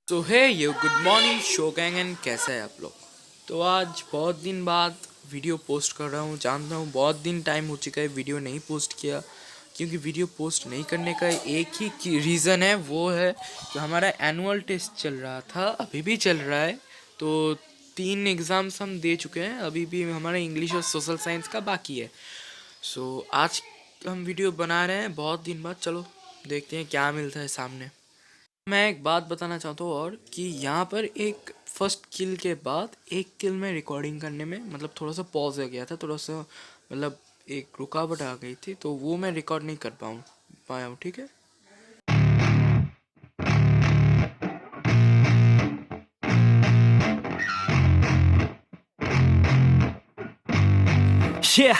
तो है ये good morning show gang and कैसा है आप लोग। तो आज बहुत दिन बाद वीडियो पोस्ट कर रहा हूँ। जानता हूँ बहुत दिन टाइम हो चुका है वीडियो नहीं पोस्ट किया, क्योंकि वीडियो पोस्ट नहीं करने का एक ही रीज़न है, वो है कि हमारा एनुअल टेस्ट चल रहा था, अभी भी चल रहा है। तो 3 एग्ज़ाम्स हम दे चुके हैं, अभी भी हमारा इंग्लिश और सोशल साइंस का बाकी है। सो आज हम वीडियो बना रहे हैं बहुत दिन बाद। चलो देखते हैं क्या मिलता है सामने। मैं एक बात बताना चाहता हूँ और कि यहाँ पर एक फर्स्ट किल के बाद एक किल में रिकॉर्डिंग करने में मतलब थोड़ा सा पॉज हो गया था, थोड़ा सा मतलब एक रुकावट आ गई थी, तो वो मैं रिकॉर्ड नहीं कर पाया हूँ। ठीक है। Yeah,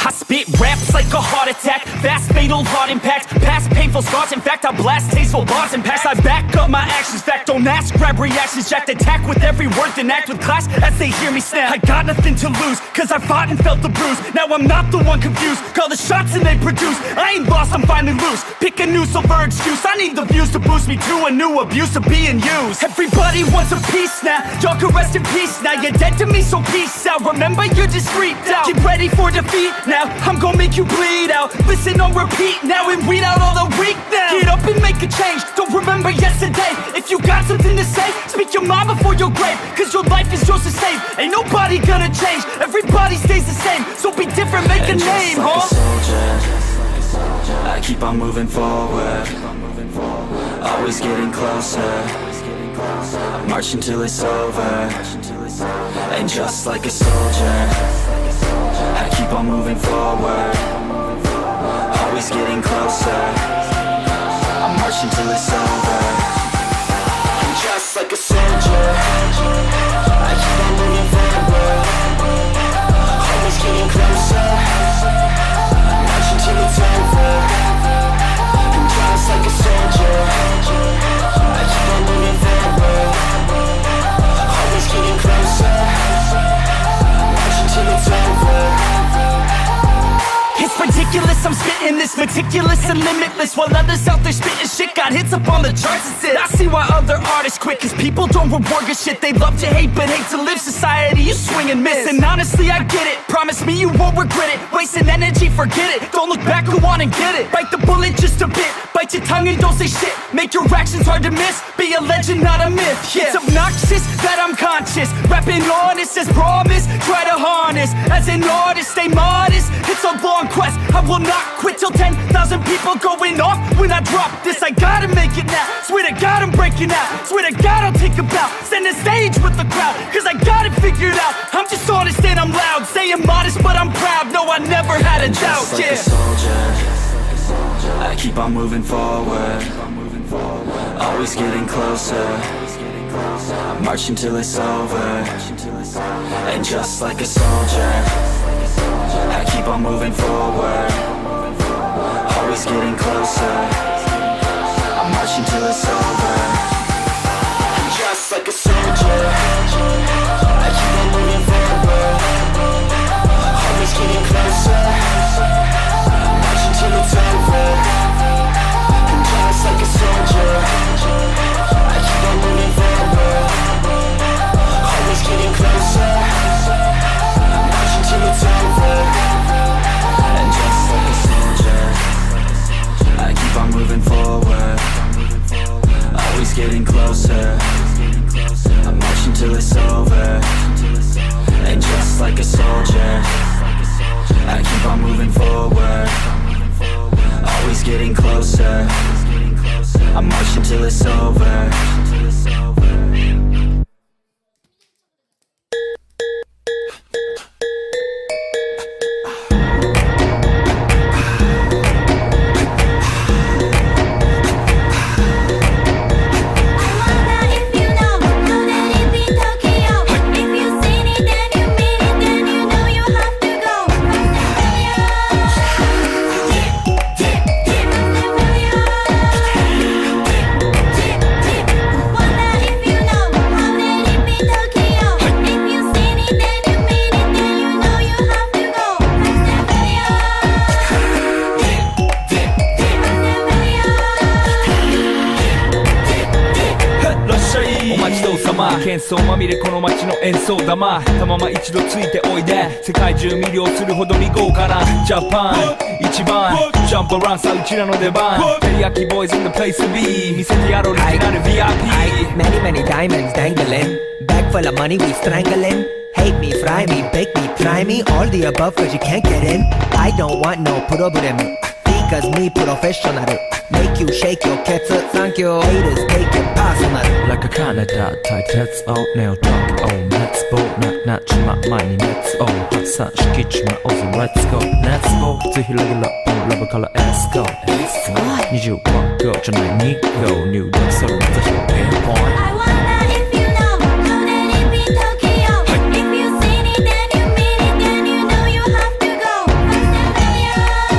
I spit raps like a heart attack. Fast, fatal, hard impact. Past painful scars. In fact, I blast tasteful bars and packs. I back up my actions. Fact, don't ask, grab reactions. Jacked attack with every word, then act with class as they hear me snap. I got nothing to lose, cause I fought and felt the bruise. Now I'm not the one confused. Call the shots and they produce. I ain't lost, I'm finally loose. Pick a new silver excuse. I need the views to boost me to a new abuse of being used. Everybody wants a piece now. Y'all can rest in peace now. You're dead to me, so peace out. Remember, you're just freaked out. Get ready for defeat now. I'm gonna make you bleed out. Listen on repeat now and weed out all the weak now. Get up and make a change. Don't remember yesterday. If you got something to say, speak your mind before your grave. Cause your life is yours to save. Ain't nobody gonna change. Everybody stays the same. So be different, make a name, like huh? a soldier, I keep on moving forward. Always getting closer. I march until it's over. And just like a soldier, I keep on moving forward. Always getting closer. I march until it's over. And just like a soldier, I keep on moving forward. Always getting closer. I march until it's over. And just like a soldier, I keep on moving forward. Always getting closer. I march until it's over. It's ridiculous, I'm spitting this meticulous and limitless. While others out there spitting shit got hits up on the charts and shit. I see why other artists quit, cause people don't reward good shit. They love to hate but hate to live. Society, you swing and miss. And honestly, I get it. Promise me you won't regret it. Wasting energy, forget it. Don't look back, go on and get it. Bite the bullet just a bit. Bite your tongue and don't say shit. Make your actions hard to miss. Be a legend, not a myth. Yeah. It's obnoxious that I'm conscious. Rapping honest as promise. Try to harness. As an artist, stay modest. It's a long quest. I will not quit till 10,000 people going off when I drop this. I gotta make it now. Swear to God I'm breaking out. Swear to God I'll take a bow. Stand the stage with the crowd, cause I got it figured out. I'm just honest and I'm loud. Saying modest but I'm proud. No, I never had a doubt. Just like a soldier, I keep on moving forward. Always getting closer. I march until it's over. And just like a soldier, I keep on moving forward. Always getting closer. I march until it's over. And just like a soldier, I keep on moving forward. Always getting closer. I march until it's over. And just like a soldier, I keep on moving forward. Always getting closer. I march until it's over. And just like a soldier, I keep on moving forward. Always getting closer. I march until it's over. And just like a soldier, I keep on moving forward. Always getting closer. I march until it's over. 喧騒まみれこの街の演奏玉たまま一度ついておいで世界中魅了するほどに豪華なジャパン一番ジャンプアランさうちらの出番テリヤキボーイズ in the place to be 見せてやろうオリジナル VIP Many many diamonds dangling Bag full of money we strangling Hate me, fry me, bake me, try me All the above cause you can't get in I don't want no problem Because me professional Make you shake your cats Thank you Haters take it personal Like a Canada type that's all nail drunk oh let's goなっちま前に let's all 発散しきっちまおうぜ let's go let's go ぜひレギュラーラブから let's go 25号じゃない2号入力するまた表現 point I wonder if you know that it be Tokyo If you seen it then you mean it then you know you have to go First and failure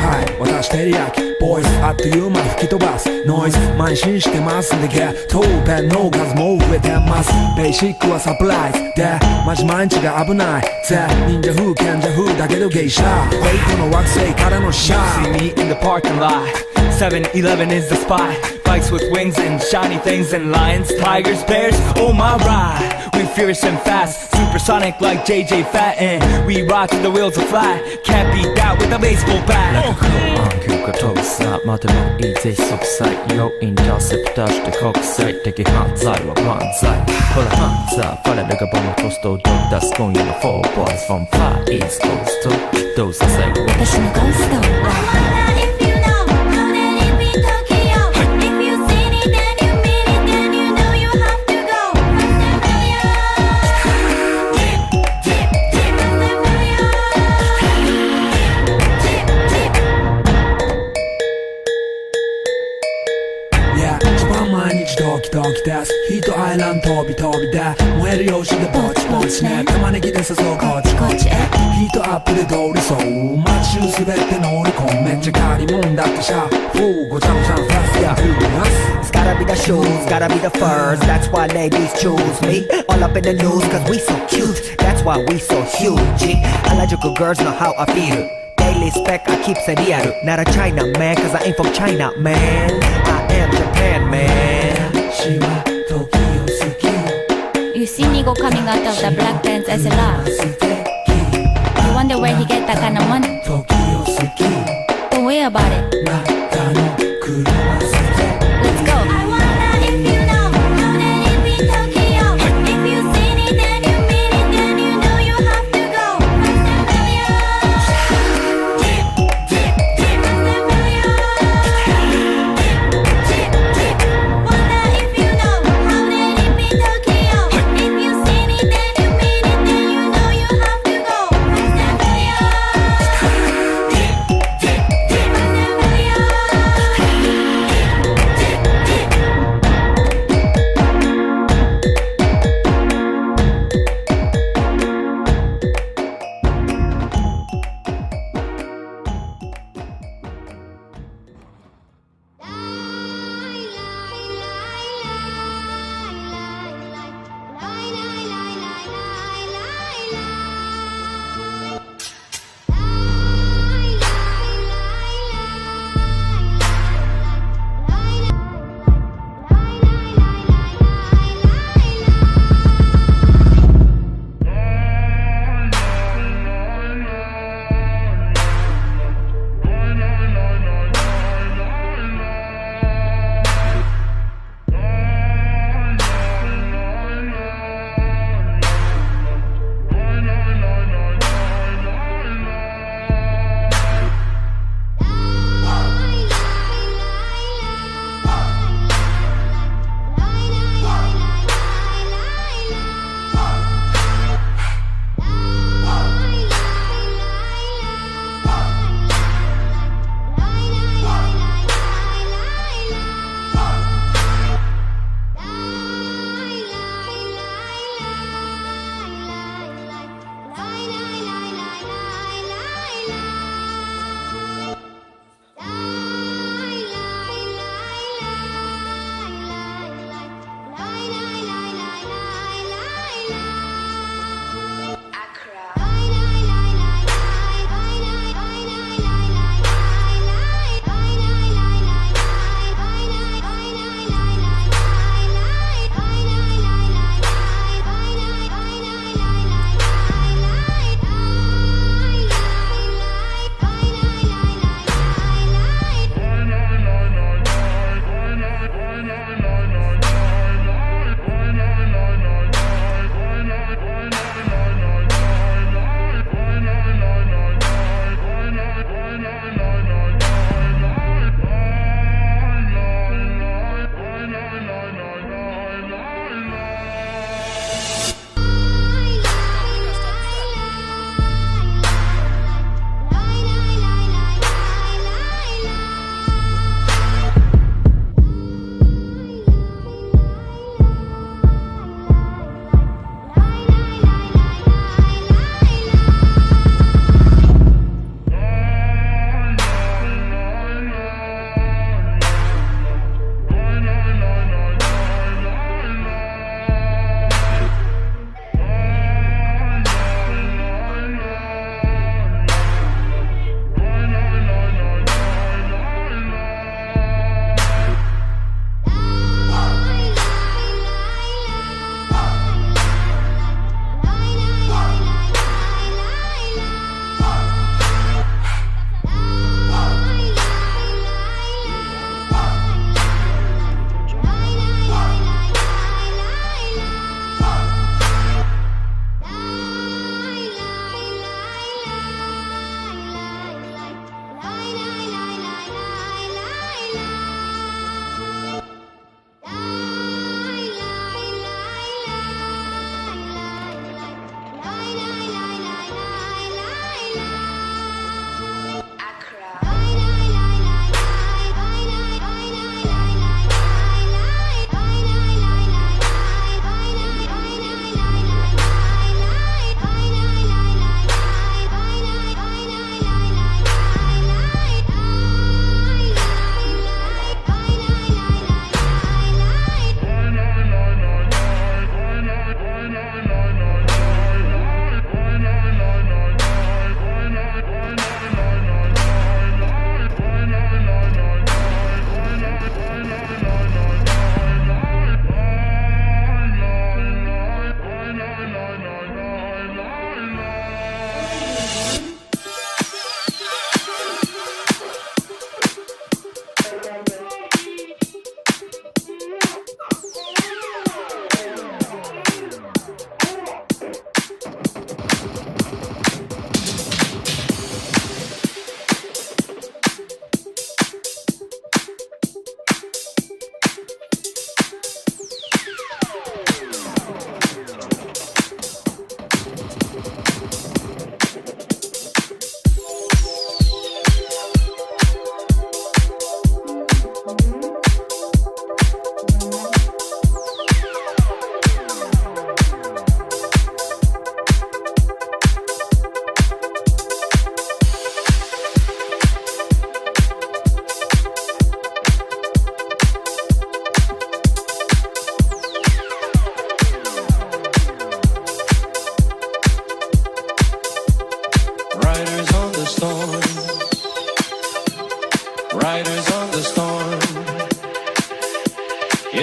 はい私テリヤキボイスあっという間吹き飛ばすノイズ慢心してますんでゲットペンの数も増えてますベーシックはサプライズでマジ毎日が危ないぜ忍者風賢者風だけどゲイシャウェイトの惑星からのシャ See me in the parking lot 7-Eleven is the spot Bikes with wings and shiny things and lions, tigers, bears, oh my ride We fierce and fast, supersonic like JJ Fatten We rock till the wheels are flat Can't beat that with a baseball bat Like a cool on 急化飛ぶさまでもいいぜ即歳要インターセプターして国際的犯罪は万歳ほらハンザーファレルがボムポストを出す今夜の4 boys from far east coast どうさせる私のゴースト I wonder if you know that it be Tokyo If you seen it then you mean it then you know you have to go First and Yeah 一番毎日ドキドキですヒートアイランド飛び飛びで燃える用紙でぼちぼちね玉ねぎで誘うこっちこっちへヒートアップで通りそう街中すべて乗り込むめっちゃ借りもんだってシャフーごちゃごちゃファストやフーマス It's gotta be the shoes, gotta be the furs That's why ladies choose me All up in the news cause we so cute That's why we so huge Harajuku girls know how I feel Daily spec I keep it real Not a China man cause I ain't from China man I am Japan man 私は時を好き You see Nigo coming out of the black pants as a laugh 素敵 You wonder where he get that kind of money 時を好き Don't worry about it 中の車素敵 Let's go I wonder if you know that it be Tokyo If you seen it then you mean it then you know you have to go First and failure Wonder if you know that it be Tokyo If you seen it then you mean it then you know you have to go First and failure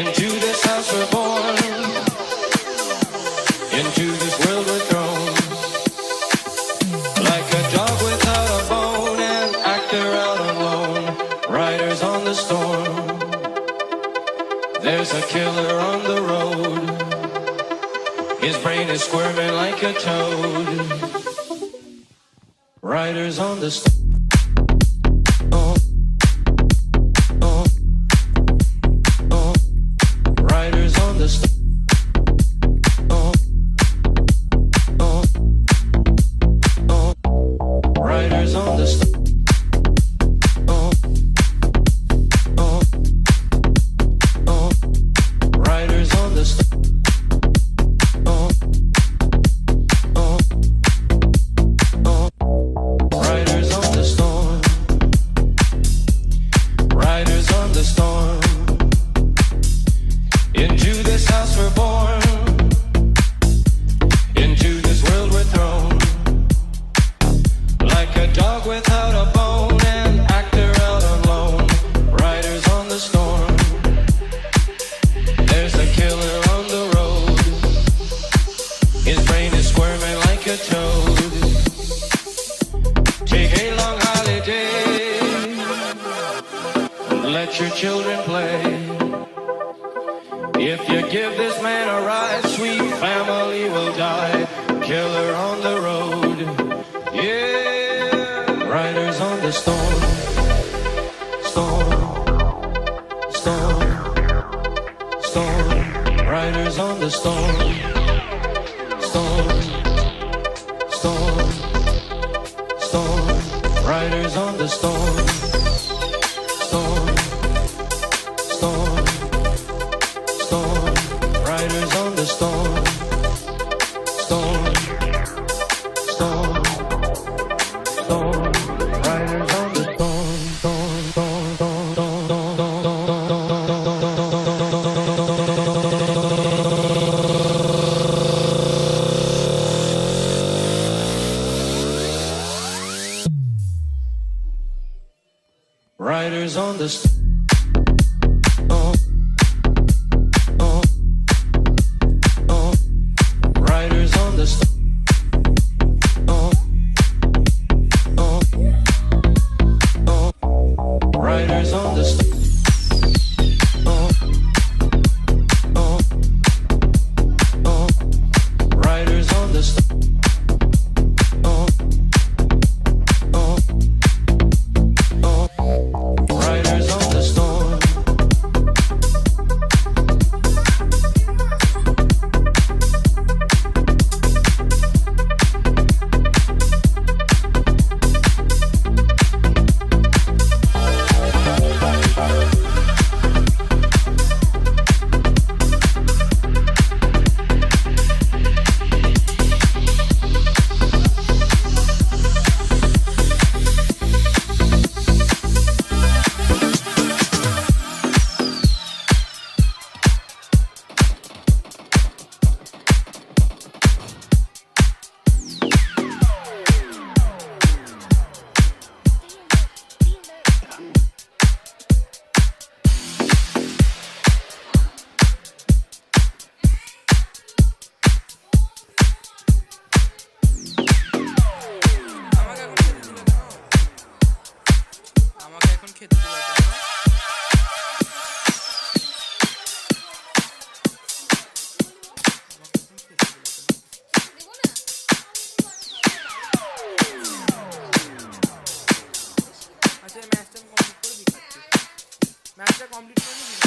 Into this house we're born, into this world we're thrown. Like a dog without a bone, an actor out alone, riders on the storm. There's a killer on the road, his brain is squirming like a toad. Riders on the storm. Riders on the storm. Riders on the storm. Riders on the storm. Riders on the storm. Riders on the storm. Into this house we're born, into this world we're thrown. Like a dog without a bone, an actor out alone, riders on the storm. There's a killer on the road, his brain is squirming like a toad. Take a long holiday, let your children play. If you give this man a ride, sweet family will die. Killer on the road, yeah. Riders on the storm, storm, storm, storm. Riders on the storm, storm, storm, storm. Riders on the storm, storm, storm. Storm, riders on the storm, storm, storm, storm, riders on the storm, storm, storm, storm, riders on the storm. Riders on the storm. Riders on the storm. Riders on the storm. Riders on the storm. ম্যাচটা complete করে দিই।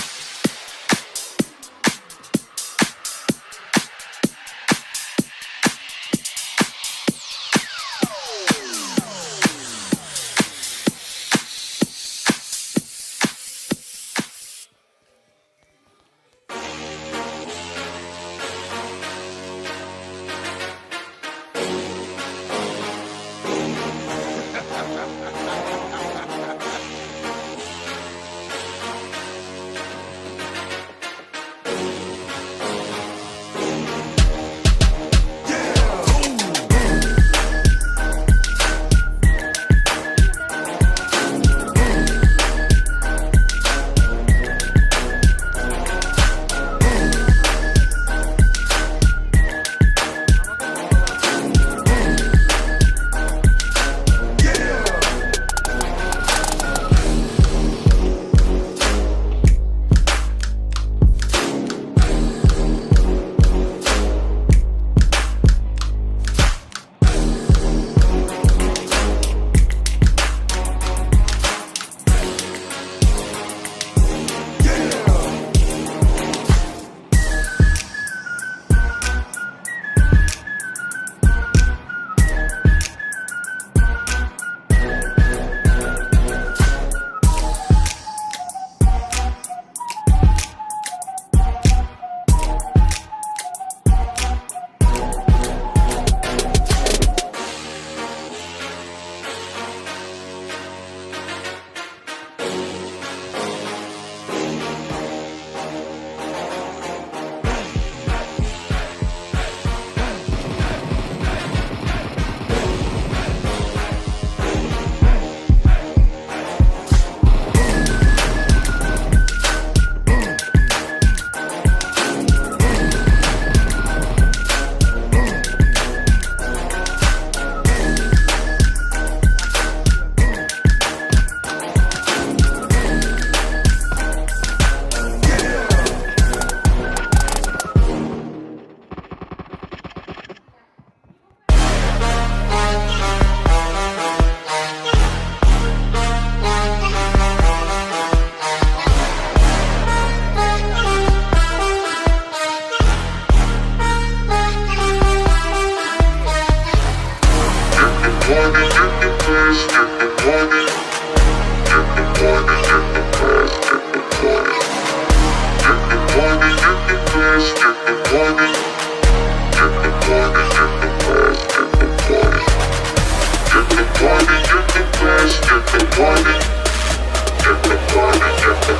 Let's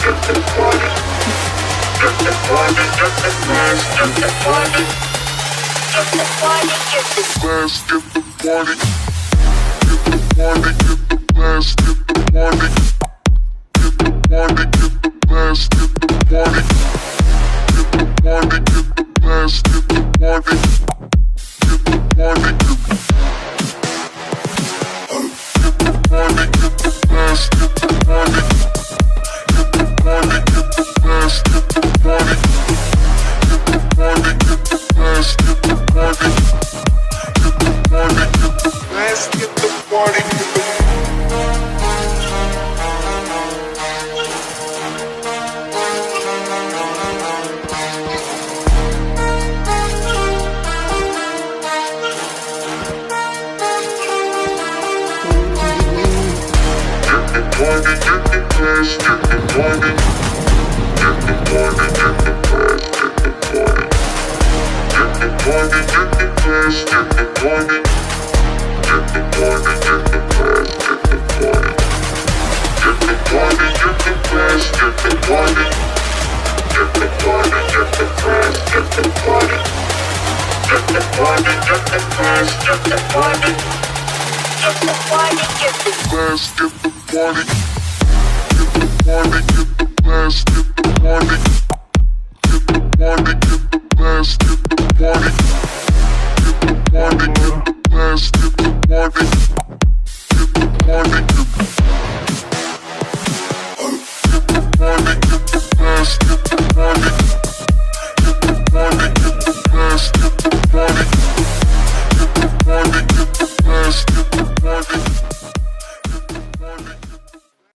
get the party.